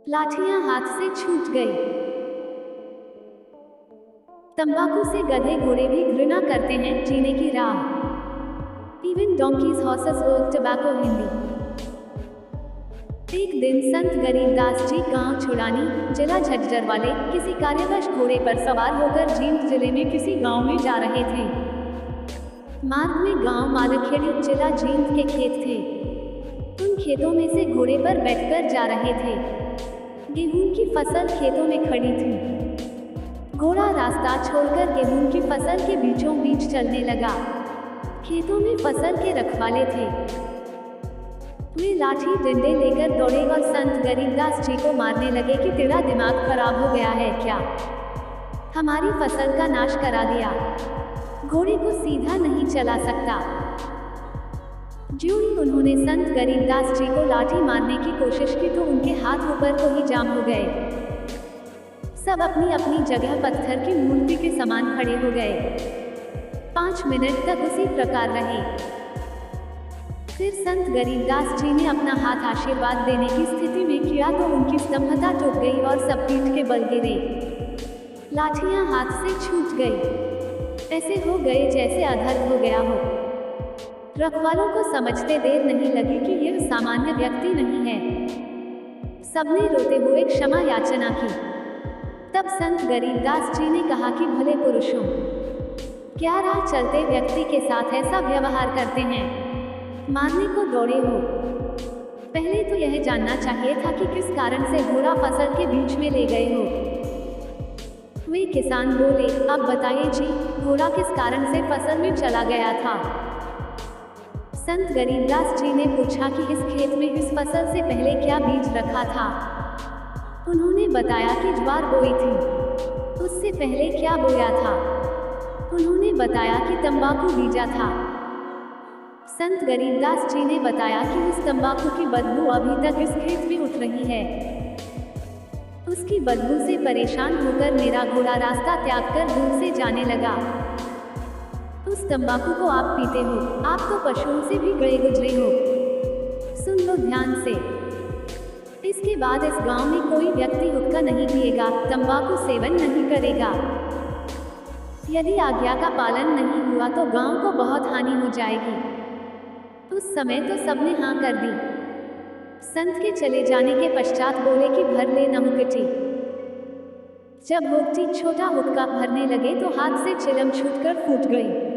लाठियां हाथ से छूट गई। तंबाकू से गधे घोड़े भी घृणा करते हैं जीने की राह। Even donkey's horses love tobacco Hindi. एक दिन संत गरीबदास जी गांव छुड़ानी जिला झज्जर वाले किसी कार्यवश घोड़े पर सवार होकर जींद जिले में किसी गांव में जा रहे थे। मार्ग में गांव मालखेड़ी जिला जींद के खेत थे। उन खेतों में से घोड़े पर बैठकर जा रहे थे। गेहूं की फसल खेतों में खड़ी थी। घोड़ा रास्ता छोड़कर गेहूं की फसल के बीचों बीच चलने लगा। खेतों में फसल के रखवाले थे। वे लाठी डंडे लेकर दौड़े और संत गरीबदास जी को मारने लगे कि तेरा दिमाग खराब हो गया है क्या? हमारी फसल का नाश करा दिया। घोड़े को सीधा नहीं चला सकता। ज्यों ही उन्होंने संत गरीबदास जी को लाठी मारने की कोशिश की तो उनके हाथ ऊपर को ही जाम हो गए। सब अपनी अपनी जगह पत्थर की मूर्ति के समान खड़े हो गए। 5 मिनट तक उसी प्रकार रहे। फिर संत गरीबदास जी ने अपना हाथ आशीर्वाद देने की स्थिति में किया तो उनकी स्तंभता टूट गई और सब पीठ के बल गिरे। लाठियां हाथ से छूट गई। ऐसे हो गए जैसे अधर्म हो गया हो। रखवालों को समझते देर नहीं लगी कि यह सामान्य व्यक्ति नहीं है। सबने रोते हुए क्षमा याचना की। तब संत गरीबदास जी ने कहा कि भले पुरुषों, क्या राह चलते व्यक्ति के साथ ऐसा व्यवहार करते हैं? मारने को दौड़े हो। पहले तो यह जानना चाहिए था कि किस कारण से घोड़ा फसल के बीच में ले गए हो। वे किसान बोले, अब बताइए जी, घोड़ा किस कारण से फसल में चला गया था? संत गरीबदास जी ने पूछा कि इस खेत में इस फसल से पहले क्या बीज रखा था? उन्होंने बताया कि ज्वार बोई थी। उससे पहले क्या बोया था? उन्होंने बताया कि तंबाकू बीजा था। संत गरीबदास जी ने बताया कि उस तंबाकू की बदबू अभी तक इस खेत में उठ रही है। उसकी बदबू से परेशान होकर मेरा घोड़ा रास्ता त्याग कर दूर से जाने लगा। उस तंबाकू को आप पीते हो, आप तो पशुओं से भी गए गुजरे हो। सुन लो ध्यान से, इसके बाद इस गांव में कोई व्यक्ति हुक्का नहीं पिएगा, तंबाकू सेवन नहीं करेगा। यदि आज्ञा का पालन नहीं हुआ तो गांव को बहुत हानि हो जाएगी। उस समय तो सबने हाँ कर दी। संत के चले जाने के पश्चात बोले कि भर ले न हुक्कटी। जब हुक्कटी छोटा हुक्का भरने लगे तो हाथ से चिलम छूटकर फूट गई।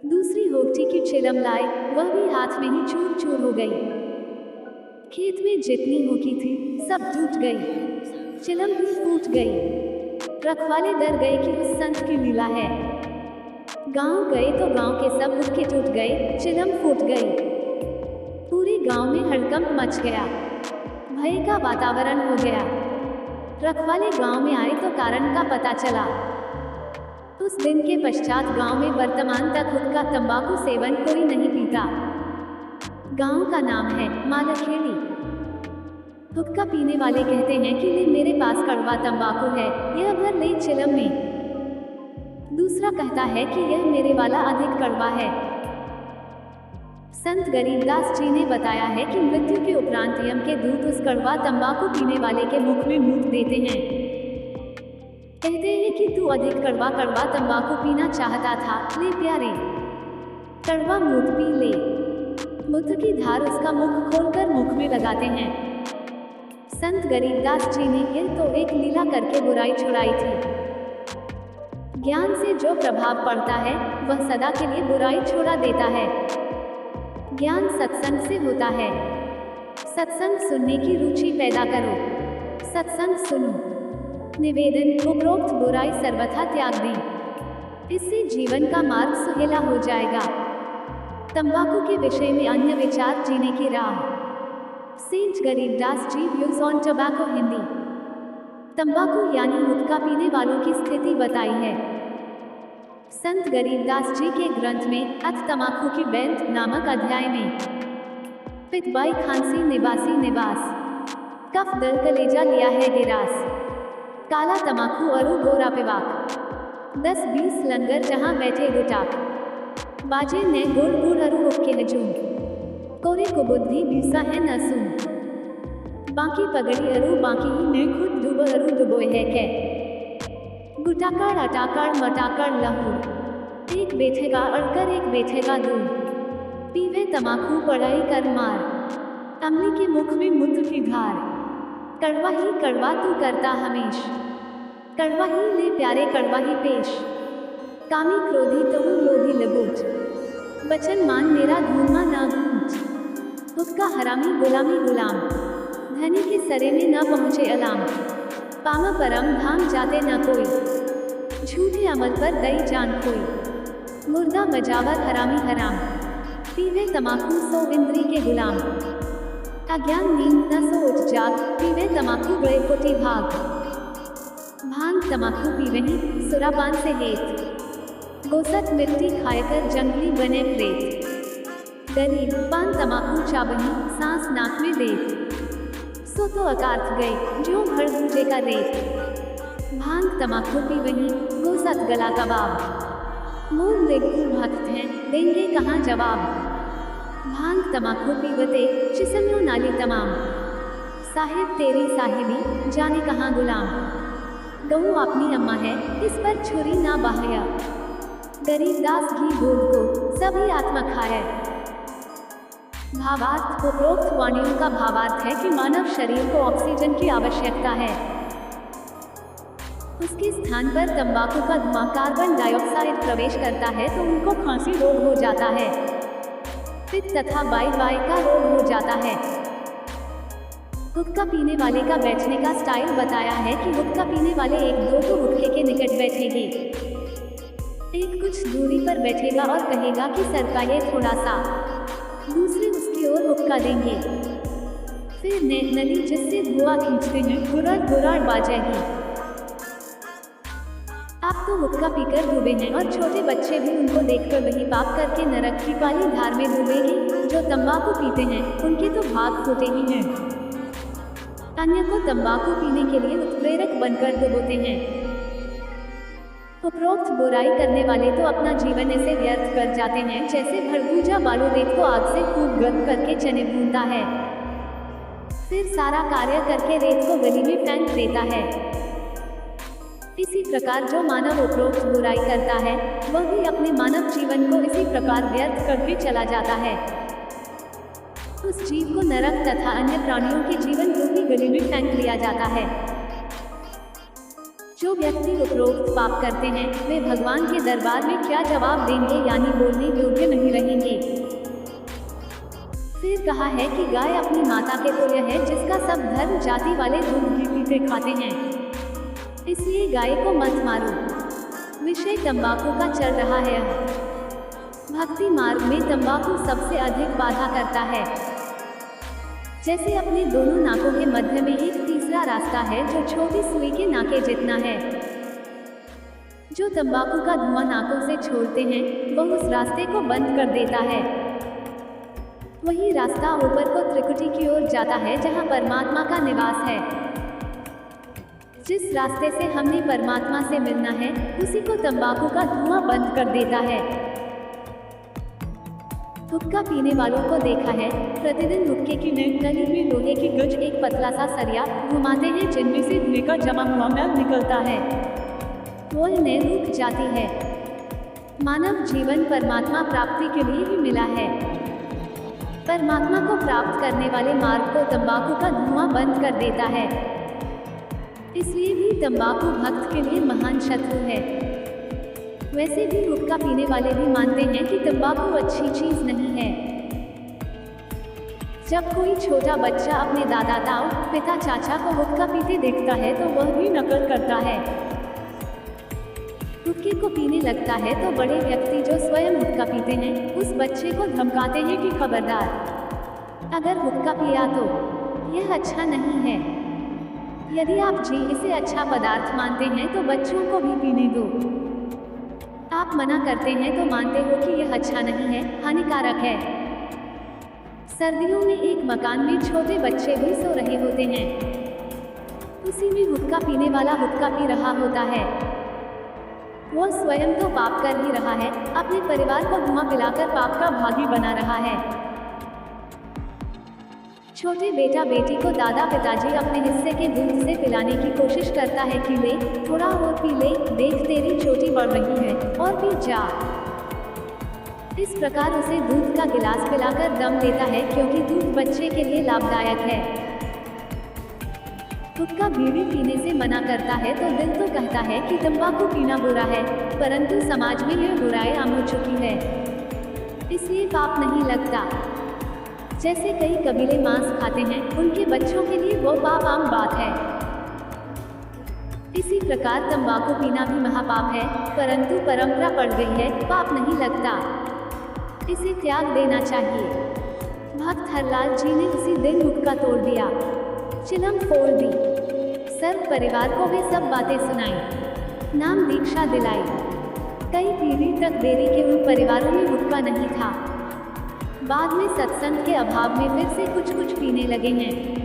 दूसरी हुक्कटी की चिलम लाए, वह भी हाथ में ही चूर चूर हो गई। खेत में जितनी हुक्की थी सब टूट गई। चिलम भी फूट गई। रखवाले डर गए कि उस संत की लीला है। गांव गए तो गांव के सब हुक्के टूट गए, चिलम फूट गई। पूरे गांव में हड़कंप मच गया। भय का वातावरण हो गया। रखवाले गांव में आए तो कारण का पता चला। उस दिन के पश्चात गांव में वर्तमान तक हुक्का तंबाकू सेवन कोई नहीं पीता। गांव का नाम है मालखेड़ी। हुक्का पीने वाले कहते हैं कि ले मेरे पास कड़वा तंबाकू है, यह भर ले चिलम में। दूसरा कहता है कि यह मेरे वाला अधिक कड़वा है। संत गरीबदास जी ने बताया है कि मृत्यु के उपरांत यम के दूत उस कड़वा तंबाकू पीने वाले के मुख में मूत देते हैं। कहते हैं कि तू अधिक कड़वा तंबाकू पीना चाहता था, ले प्यारे, कड़वा मूत पी ले। मूत्र की धार उसका मुख खोलकर मुख में लगाते हैं। संत गरीबदास जी ने यह तो एक लीला करके बुराई छुड़ाई थी। ज्ञान से जो प्रभाव पड़ता है वह सदा के लिए बुराई छोड़ा देता है। ज्ञान सत्संग से होता है। सत्संग सुनने की रुचि पैदा करो। सत्संग सुनो। निवेदन, उपरोक्त बुराई सर्वथा त्याग दें। इससे जीवन का मार्ग सुहेला हो जाएगा। तंबाकू के विषय में अन्य विचार जीने की राह। Saint Garibdas ji views on tobacco Hindi. तंबाकू यानी हुक्का पीने वालों की स्थिति बताई है। संत गरीबदास जी के ग्रंथ में अथ तमाकू की बैंत नामक अध्याय में पितबाई खांसी निवासी निवास, कफ दल कलेजा लिया है गिरास, काला तमाकू अरु गोरा पिवाक, 10-20 लंगर जहां बैठे गुटाक, बाजे ने गुड़ गुड़ अरु हुक्के हजूम, कोरे को बुद्धि बीसा है न सुन। बाकी पगड़ी अरु बाकी ही ने खुद डूबो अरु डुबोए है के गुटाकार अटाकार मटाकार लहू एक बैठेगा अड़कर एक बैठेगा दूर पीवे तमाकू पढ़ाई कर मार अमली के मुख में मूत्र की धार कड़वा ही कड़वा तू करता हमेश कड़वा ही ले प्यारे कड़वा ही पेश कामी क्रोधी तहु लोभी लगोच बचन मान मेरा धूमा ना गूंज उसका हरामी गुलामी गुलाम धनी के सरे में न पहुँचे अलाम पामा परम धाम जाते न कोई झूठे अमल पर दई जान कोई मुर्दा मजावर हरामी हराम पीवे तमाकू सो इंद्री के गुलाम अज्ञान नींद न सो उठ जाग पीवे तमाकू गए कोटि भाग भांग तमाकू पीवे ही सुरापान से हेत गोसत मिट्टी खाएकर जंगली बने प्रेत गरीब पान तमाकू चाबनी सांस नाक में देत सो तो अकार्थ गए जो भर भूजे का रेत भांग तमाकू पी वही गोसत गला कबाब मूल देखू भक्त हैं देंगे कहाँ जवाब भांग तमाकू पीवते चिसमियों नाली तमाम साहिब तेरी साहिबी जाने कहाँ गुलाम गऊ अपनी अम्मा है इस पर छुरी ना बाहया गरीब दास घी दूध को सभी आत्मा खाए भावार्थ उपरोक्त वाणियों का भावार्थ है कि मानव शरीर को ऑक्सीजन की आवश्यकता है उसके स्थान पर तंबाकू का धुआं कार्बन डाइऑक्साइड प्रवेश करता है तो उनको खांसी रोग हो जाता है पित्त तथा वाई का रोग हो जाता है हुक्का पीने वाले का बैठने का स्टाइल बताया है कि हुक्का पीने वाले एक दो तो हुक्के के निकट बैठेंगे एक कुछ दूरी पर बैठेगा और कहेगा कि सरकाइए थोड़ा सा दूसरे उसकी ओर हुक्का देंगे फिर नली जिससे धुआं खींचते हैं गुराड़ गुराड़ बाजेगी आप तो हुक्का पीकर डूबे हैं और छोटे बच्चे भी उनको देखकर वही पाप करके नरक की काली धार में डूबेंगे जो तंबाकू पीते हैं उनके तो भाग फूटे ही हैं अन्य को तंबाकू पीने के लिए उत्प्रेरक बनकर डुबोते हैं उपरोक्त बुराई करने वाले तो अपना जीवन ऐसे व्यर्थ कर जाते हैं जैसे भड़कूजा बालू रेत को आग से खूब गर्म करके चने भूनता है फिर सारा कार्य करके रेत को गली में फेंक देता है इसी प्रकार जो मानव उपरोक्त बुराई करता है वह भी अपने मानव जीवन को इसी प्रकार व्यर्थ करके चला जाता है उस जीव को नरक तथा अन्य प्राणियों के जीवन रूपी गली में फेंक लिया जाता है जो व्यक्ति उपरोक्त पाप करते हैं वे भगवान के दरबार में क्या जवाब देंगे यानी बोलने योग्य नहीं रहेंगे फिर कहा है कि गाय अपनी माता के तुल्य है जिसका सब धर्म जाति वाले दूध घी पीते खाते हैं इसलिए गाय को मत मारो विषय तंबाकू का चल रहा है भक्ति मार्ग में तंबाकू सबसे अधिक बाधा करता है जैसे अपने दोनों नाकों के मध्य में एक तीसरा रास्ता है जो छोटी सुई के नाके जितना है जो तंबाकू का धुआं नाकों से छोड़ते हैं वह उस रास्ते को बंद कर देता है वही रास्ता ऊपर को त्रिकुटी की ओर जाता है जहां परमात्मा का निवास है जिस रास्ते से हमने परमात्मा से मिलना है उसी को तंबाकू का धुआं बंद कर देता है हुक्का पीने वालों को देखा है प्रतिदिन हुक्के की नली में लोहे की गज एक पतला सा सरिया घुमाते हैं जिनमें से धुएं का जमा हुआ मैल निकलता है वो इन्हें रुक जाती है मानव जीवन परमात्मा प्राप्ति के लिए ही मिला है परमात्मा को प्राप्त करने वाले मार्ग को तंबाकू का धुआं बंद कर देता है इसलिए भी तंबाकू भक्त के लिए महान शत्रु है वैसे भी हुक्का पीने वाले भी मानते हैं कि तंबाकू अच्छी चीज नहीं है जब कोई छोटा बच्चा अपने दादा ताऊ पिता चाचा को हुक्का पीते देखता है तो वह भी नकल करता है हुक्के को पीने लगता है तो बड़े व्यक्ति जो स्वयं हुक्का पीते हैं उस बच्चे को धमकाते हैं कि खबरदार अगर हुक्का पिया तो यह अच्छा नहीं है यदि आप जी इसे अच्छा पदार्थ मानते हैं तो बच्चों को भी पीने दो आप मना करते हैं तो मानते हो कि यह अच्छा नहीं है हानिकारक है सर्दियों में एक मकान में छोटे बच्चे भी सो रहे होते हैं उसी में हुक्का पीने वाला हुक्का पी रहा होता है वह स्वयं तो पाप कर ही रहा है अपने परिवार को धुआं पिलाकर पाप का भागी बना रहा है छोटे बेटा बेटी को दादा पिताजी अपने हिस्से के दूध से पिलाने की कोशिश करता है कि ले थोड़ा और पी ले, देख तेरी चोटी बढ़ रही है, और पी जा। इस प्रकार उसे दूध का गिलास पिलाकर दम लेता है, क्योंकि दूध बच्चे के लिए लाभदायक है। गुटखा बीड़ी पीने से मना करता है तो दिल तो कहता है कि तंबाकू पीना बुरा है, परंतु समाज में यह बुराई आम हो चुकी है, इसलिए पाप नहीं लगता। जैसे कई कबीले मांस खाते हैं, उनके बच्चों के लिए वो पाप आम बात है। इसी प्रकार तंबाकू पीना भी महापाप है, परंतु परंपरा पड़ गई है, पाप नहीं लगता, इसे त्याग देना चाहिए। भक्त हरलाल जी ने उसी दिन गुटखा तोड़ दिया, चिलम फोड़ दी, सर्व परिवार को वे सब बातें सुनाई, नाम दीक्षा दिलाई। कई पीढ़ी तक देरी के उन परिवारों में गुटखा नहीं था। बाद में सत्संग के अभाव में फिर से कुछ पीने लगे हैं।